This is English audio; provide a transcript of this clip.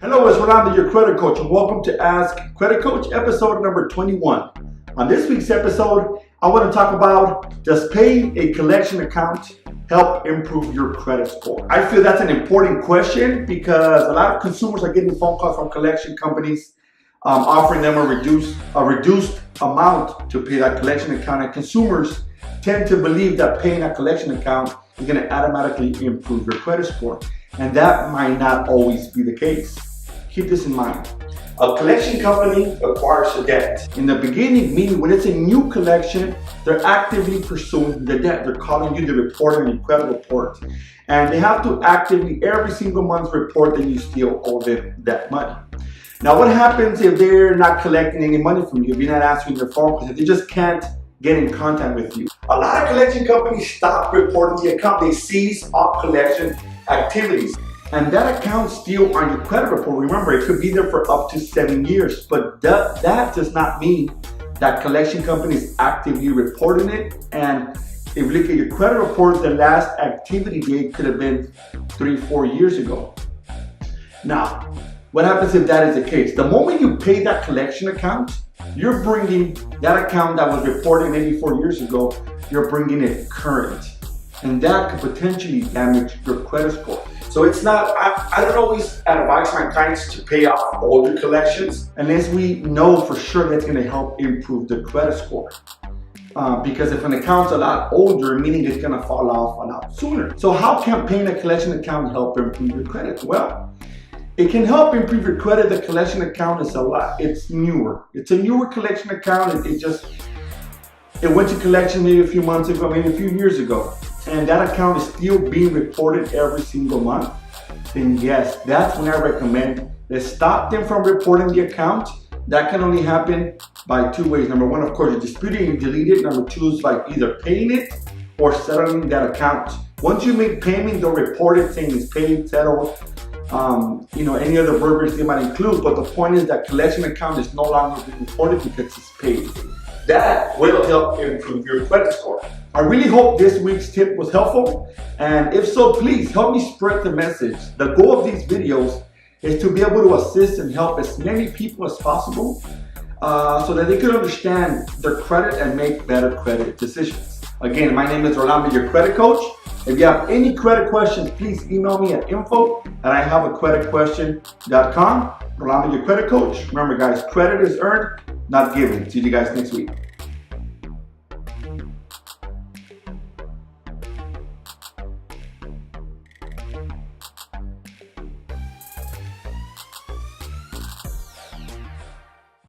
Hello, it's Rolando, your credit coach, and welcome to Ask Credit Coach, episode number 21. On this week's episode, I want to talk about, does paying a collection account help improve your credit score? I feel that's an important question because a lot of consumers are getting phone calls from collection companies offering them a reduced amount to pay that collection account, and consumers tend to believe that paying a collection account is going to automatically improve your credit score, and that might not always be the case. Keep this in mind. A collection company acquires a debt. In the beginning, meaning when it's a new collection, they're actively pursuing the debt. They're calling you to report on your credit report. And they have to actively, every single month, report that you still owe them that money. Now, what happens if they're not collecting any money from you, if you're not answering their phone calls, if they just can't get in contact with you? A lot of collection companies stop reporting the account. They cease all collection activities. And that account's still on your credit report. Remember, it could be there for up to 7 years, but that does not mean that collection company is actively reporting it. And if you look at your credit report, the last activity date could have been 3-4 years ago. Now, what happens if that is the case? The moment you pay that collection account, you're bringing that account that was reported maybe 4 years ago, you're bringing it current. And that could potentially damage your credit score. So it's not, I don't always advise my clients to pay off older collections unless we know for sure that's going to help improve the credit score. Because if an account's a lot older, meaning it's going to fall off a lot sooner. So how can paying a collection account help improve your credit? Well, it can help improve your credit. The collection account is it's newer. It's a newer collection account. It went to collection maybe a few months ago, maybe a few years ago, and that account is still being reported every single month, then yes, that's when I recommend that stop them from reporting the account. That can only happen by 2 ways. Number one, of course, you dispute it and delete it. Number two is by either paying it or settling that account. Once you make payment, they'll report it saying it's paid, settled, any other verbiage they might include, but the point is that collection account is no longer being reported because it's paid. That will help improve your credit score. I really hope this week's tip was helpful, and if so, please help me spread the message. The goal of these videos is to be able to assist and help as many people as possible so that they can understand their credit and make better credit decisions. Again, my name is Rolando, your credit coach. If you have any credit questions, please email me at info@ihaveacreditquestion.com. Rolando, your credit coach. Remember, guys, credit is earned, not given. See you guys next week.